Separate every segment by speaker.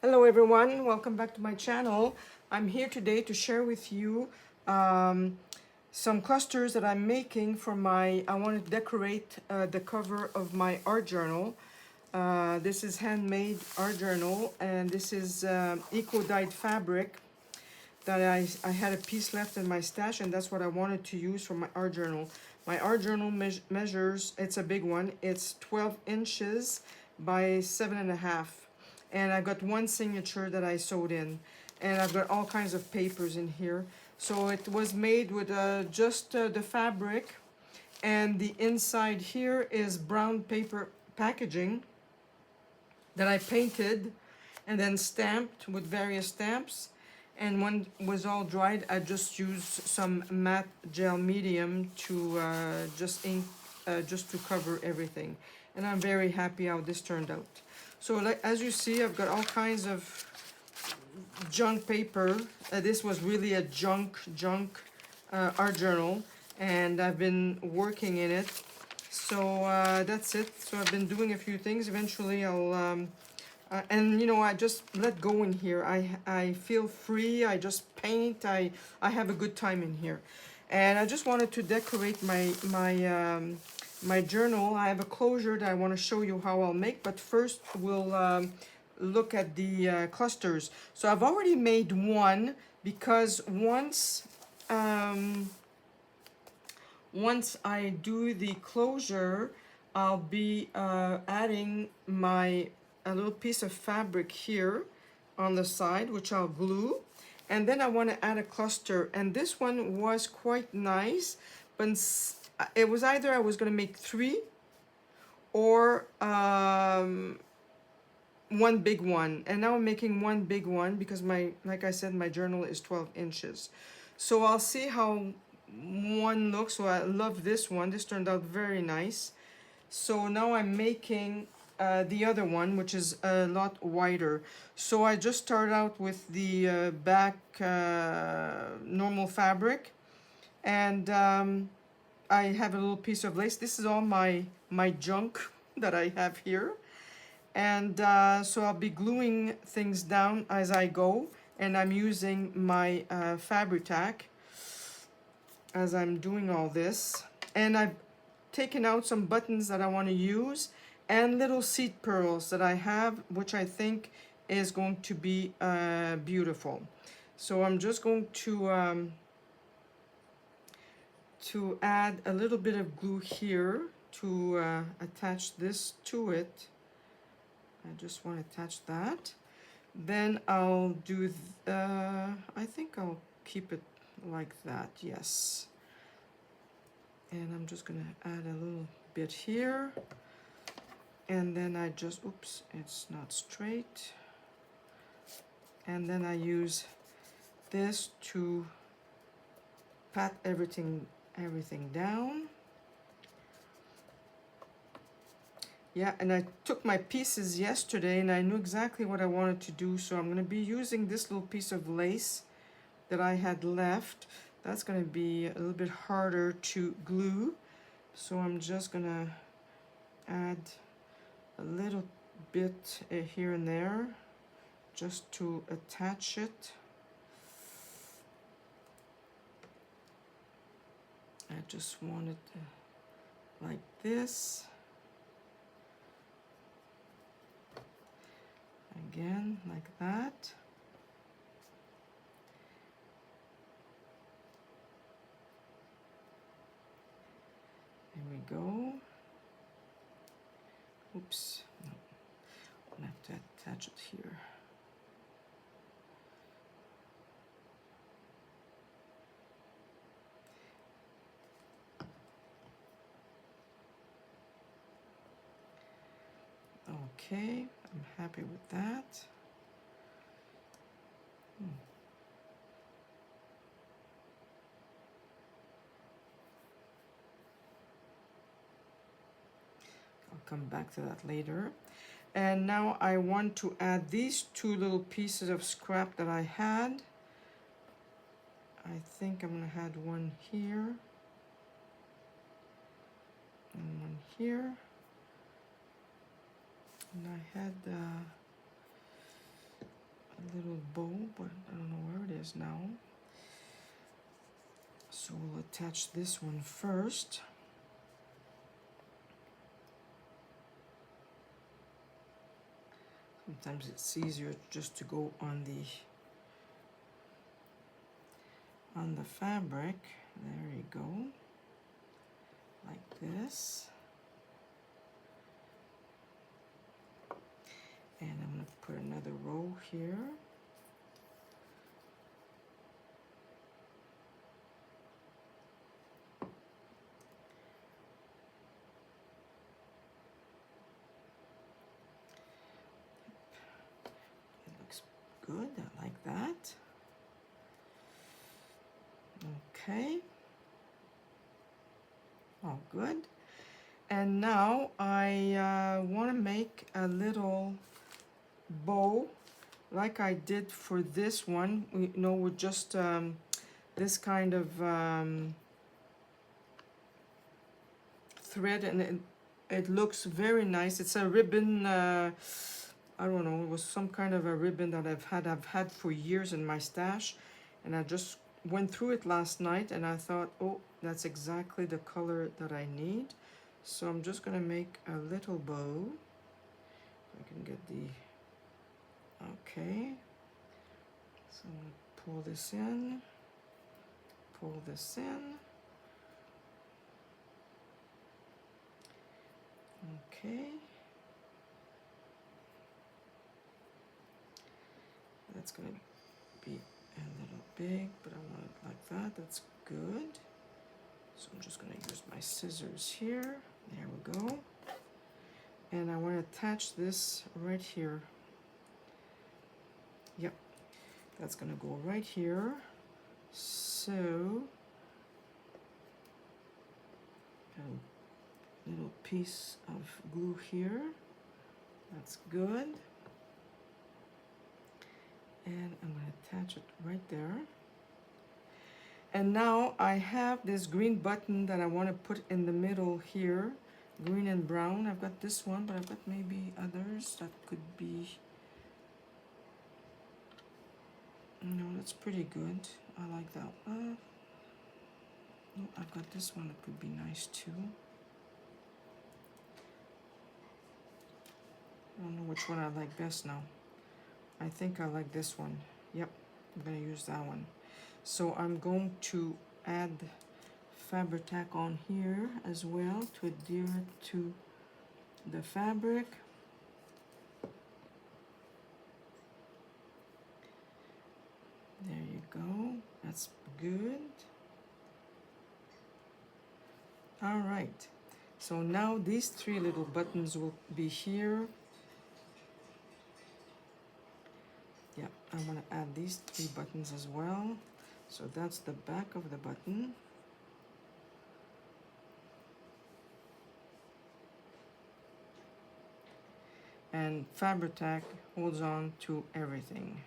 Speaker 1: Hello everyone, welcome back to my channel. I'm here today to share with you some clusters that I'm making for I want to decorate the cover of my art journal. This is handmade art journal, and this is eco-dyed fabric that I had a piece left in my stash, and that's what I wanted to use for my art journal. My art journal measures, it's a big one, it's 12 inches by 7.5. And I've got one signature that I sewed in. And I've got all kinds of papers in here. So it was made with just the fabric. And the inside here is brown paper packaging that I painted and then stamped with various stamps. And when it was all dried, I just used some matte gel medium to just to cover everything. And I'm very happy how this turned out. So like, as you see, I've got all kinds of junk paper. This was really a junk art journal, and I've been working in it. So that's it. So I've been doing a few things. Eventually I'll and you know, I just let go in here. I feel free. I just paint. I have a good time in here, and I just wanted to decorate my journal. I have a closure that I want to show you how I'll make, but first we'll look at the clusters. So I've already made one because once I do the closure, I'll be adding a little piece of fabric here on the side, which I'll glue. And then I want to add a cluster. And this one was quite nice, but it was either I was going to make 3 or one big one. And now I'm making one big one because like I said, my journal is 12 inches. So I'll see how one looks. So I love this one. This turned out very nice. So now I'm making the other one, which is a lot wider. So I just started out with the back normal fabric, and I have a little piece of lace. This is all my junk that I have here. And so I'll be gluing things down as I go, and I'm using my Fabri-Tac as I'm doing all this. And I've taken out some buttons that I want to use and little seed pearls that I have, which I think is going to be beautiful. So I'm just going to add a little bit of glue here to attach this to it. I just want to attach that. Then I'll do, I think I'll keep it like that, yes. And I'm just gonna add a little bit here. And then I just, oops, it's not straight. And then I use this to pat everything down. Yeah, and I took my pieces yesterday and I knew exactly what I wanted to do. So I'm gonna be using this little piece of lace that I had left. That's gonna be a little bit harder to glue. So I'm just gonna add a little bit here and there just to attach it. I just want it like this. Again, like that. There we go. Oops, no, I'm gonna have to attach it here. Okay, I'm happy with that. I'll come back to that later. And now I want to add these 2 little pieces of scrap that I had. I think I'm gonna add one here and one here. And I had little bow, but I don't know where it is now. So we'll attach this one first. Sometimes it's easier just to go on the fabric. There you go, like this. And I'm going to put another row here. It looks good, I like that. Okay. Oh, good. And now I want to make a little bow like I did for this one, with just this kind of thread, and it looks very nice. It's a ribbon, I don't know, it was some kind of a ribbon that I've had for years in my stash, and I just went through it last night and I thought, oh, that's exactly the color that I need. So I'm just gonna make a little bow. I can get the, okay. So I'm gonna pull this in, pull this in. Okay. That's gonna be a little big, but I want it like that. That's good. So I'm just gonna use my scissors here. There we go. And I want to attach this right here. Yep, that's gonna go right here. So a little piece of glue here. That's good. And I'm going to attach it right there. And now I have this green button that I want to put in the middle here, green and brown. I've got this one, but I've got maybe others that could be, no, that's pretty good. I like that. No, I've got this one that could be nice too. I don't know which one I like best now. I think I like this one. Yep, I'm going to use that one. So I'm going to add Fabri-Tac on here as well to adhere it to the fabric. There you go. That's good. All right. So now these three little buttons will be here. Yeah, I want to add these three buttons as well. So that's the back of the button. And Fabri-Tac holds on to everything.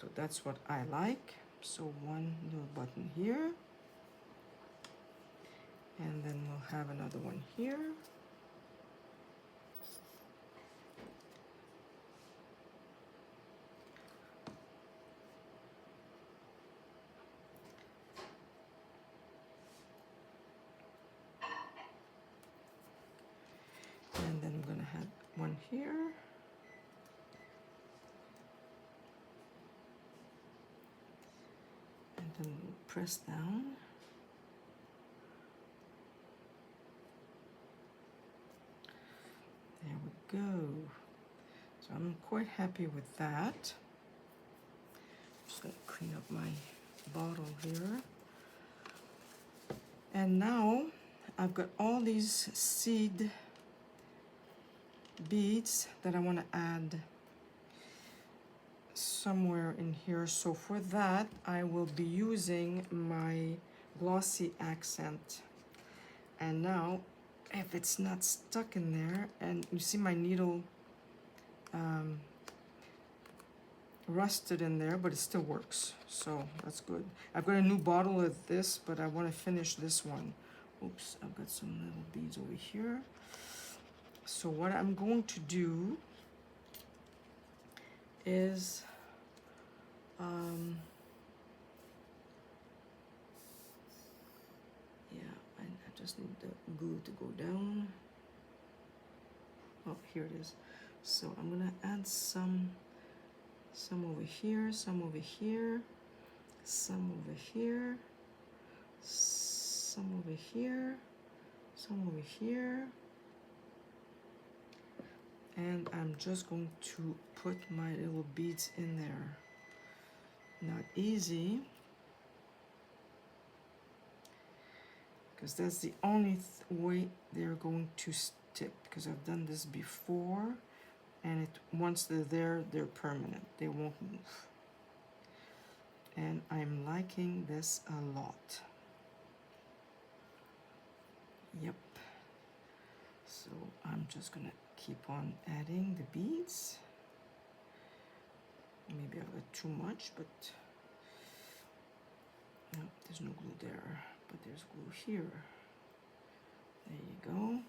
Speaker 1: So that's what I like. So one little button here. And then we'll have another one here. And then I'm going to have one here. And then we'll press down. There we go. So I'm quite happy with that. Just going to clean up my bottle here. And now I've got all these seed beads that I want to add somewhere in here. So for that, I will be using my glossy accent. And now, if it's not stuck in there, and you see my needle rusted in there, but it still works, so that's good. I've got a new bottle of this, but I want to finish this one. Oops, I've got some little beads over here. So what I'm going to do is Yeah, I just need the glue to go down. Oh, here it is. So I'm gonna add some over here, some over here, some over here, some over here, some over here. And I'm just going to put my little beads in there. Not easy, because that's the only way they're going to stick, because I've done this before, and once they're there, they're permanent. They won't move. And I'm liking this a lot. Yep. So I'm just gonna keep on adding the beads. Maybe I got too much, but no, there's no glue there, but there's glue here. There you go.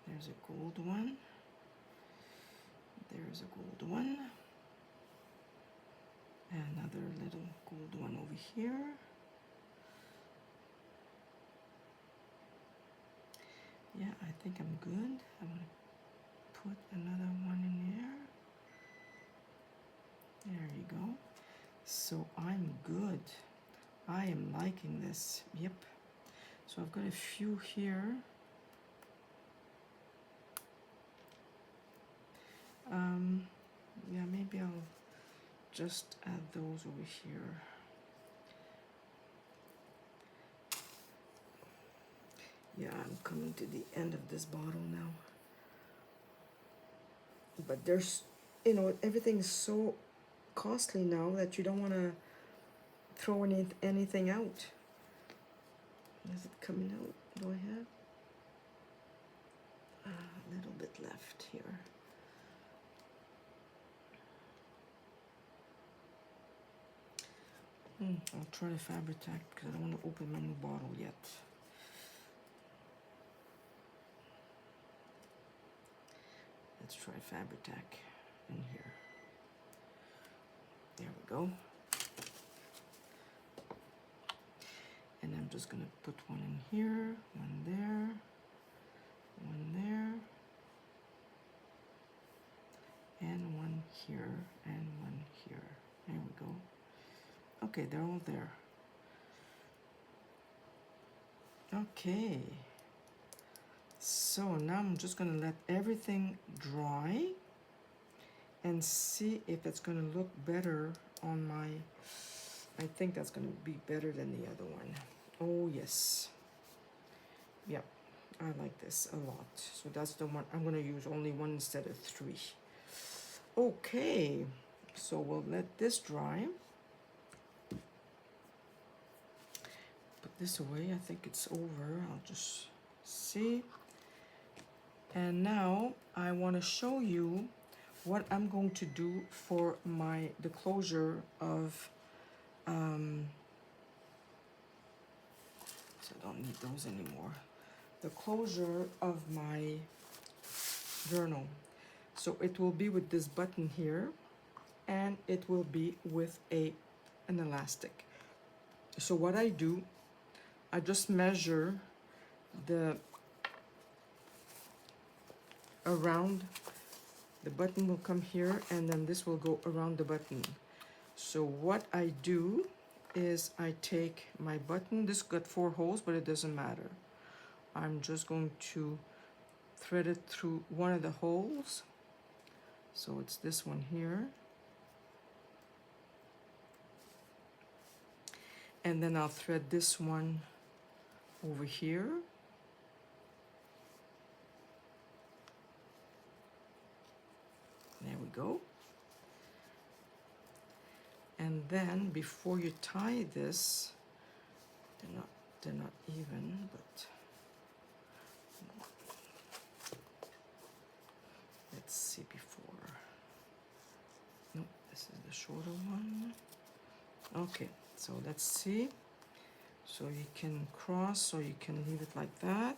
Speaker 1: There's a gold one. There's a gold one. Another little gold one over here. Yeah, I think I'm good. I'm gonna put another one in there. There you go. So I'm good. I am liking this. Yep. So I've got a few here. Yeah, maybe I'll just add those over here. Yeah, I'm coming to the end of this bottle now. But there's, everything's so costly now that you don't want to throw anything out. Is it coming out? Do I have a little bit left here? I'll try the Fabri-Tac because I don't want to open my new bottle yet. Let's try Fabri-Tac in here. There we go. And I'm just gonna put one in here, one there, one there, and one here, and one here. There we go. Okay, they're all there. Okay. So now I'm just gonna let everything dry and see if it's gonna look better on my, I think that's gonna be better than the other one. Oh yes. Yep, I like this a lot. So that's the one, I'm gonna use only one instead of 3. Okay, so we'll let this dry. Put this away, I think it's over. I'll just see. And now I want to show you what I'm going to do for the closure of, so I don't need those anymore. The closure of my journal. So it will be with this button here, and it will be with an elastic. So what I do, I just measure around the button will come here, and then this will go around the button. So what I do is I take my button, this got 4 holes, but it doesn't matter. I'm just going to thread it through one of the holes. So it's this one here. And then I'll thread this one over here. There we go. And then before you tie this, they're not even, but let's see before. No, this is the shorter one. Okay, so let's see. So you can cross, or you can leave it like that.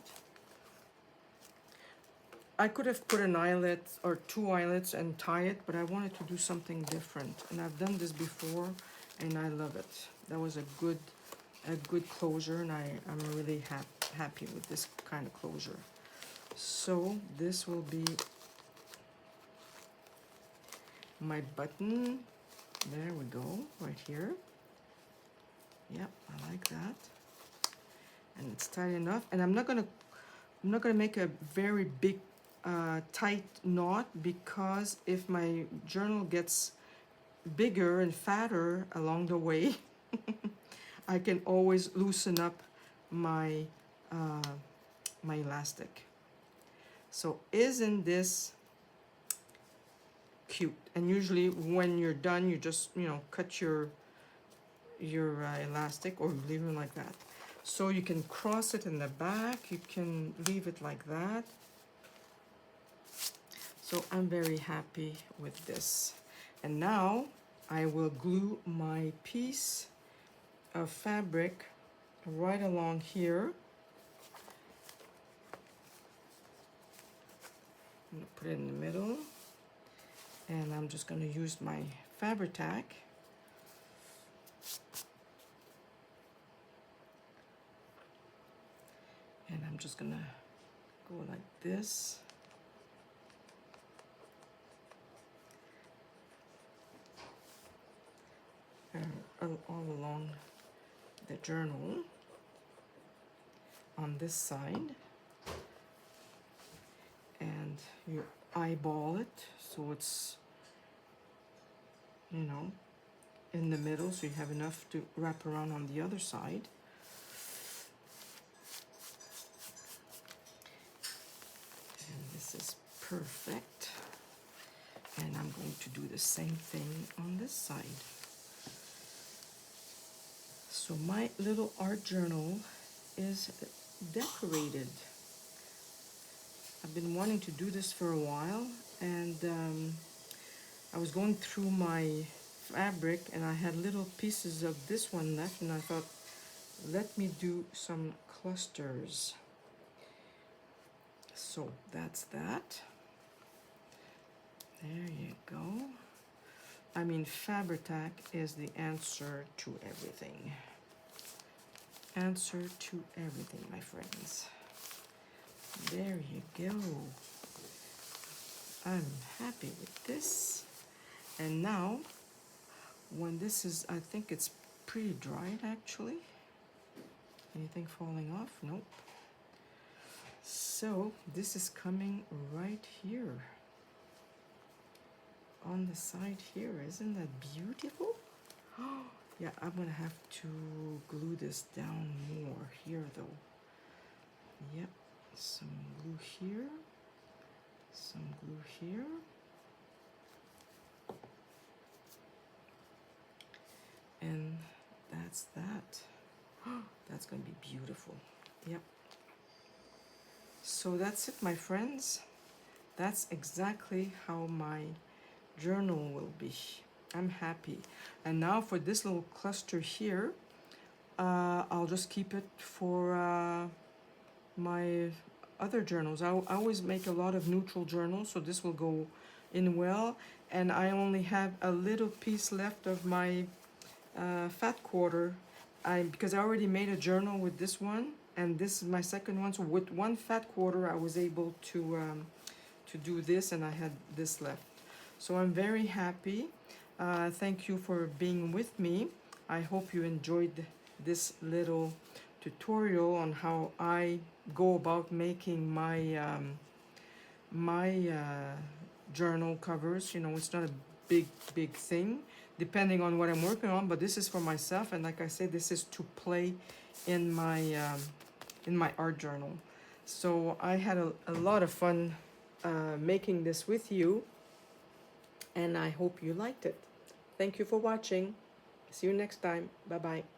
Speaker 1: I could have put an eyelet or 2 eyelets and tie it, but I wanted to do something different. And I've done this before and I love it. That was a good closure, and I'm really happy with this kind of closure. So this will be my button. There we go, right here. Yep, I like that. And it's tight enough. And I'm not gonna make a very big tight knot, because if my journal gets bigger and fatter along the way, I can always loosen up my my elastic. So isn't this cute? And usually when you're done, you just, you know, cut your elastic, or leave it like that. So you can cross it in the back, you can leave it like that. So I'm very happy with this. And now I will glue my piece of fabric right along here. I'm gonna put it in the middle, and I'm just gonna use my Fabri-Tac. And I'm just gonna go like this. All along the journal on this side, and you eyeball it so it's, you know, in the middle, so you have enough to wrap around on the other side. And this is perfect. And I'm going to do the same thing on this side. So my little art journal is decorated. I've been wanting to do this for a while, and I was going through my fabric and I had little pieces of this one left, and I thought, let me do some clusters. So that's that. There you go. I mean, Fabri-Tac is the answer to everything. Answer to everything, my friends. There you go. I'm happy with this. And now, when this is, I think it's pretty dried actually. Anything falling off? Nope. So this is coming right here on the side here. Isn't that beautiful? Oh, yeah, I'm gonna have to glue this down more here though. Yep, some glue here, some glue here. And that's that. Oh, that's gonna be beautiful. Yep. So that's it, my friends. That's exactly how my journal will be. I'm happy. And now for this little cluster here, I'll just keep it for my other journals. I always make a lot of neutral journals, so this will go in well. And I only have a little piece left of my fat quarter, because I already made a journal with this one, and this is my second one. So with one fat quarter, I was able to do this, and I had this left. So I'm very happy. Thank you for being with me. I hope you enjoyed this little tutorial on how I go about making my journal covers. You know, it's not a big thing depending on what I'm working on, but this is for myself, and like I said, this is to play in my art journal. So I had a lot of fun making this with you, and I hope you liked it. Thank you for watching. See you next time. Bye bye.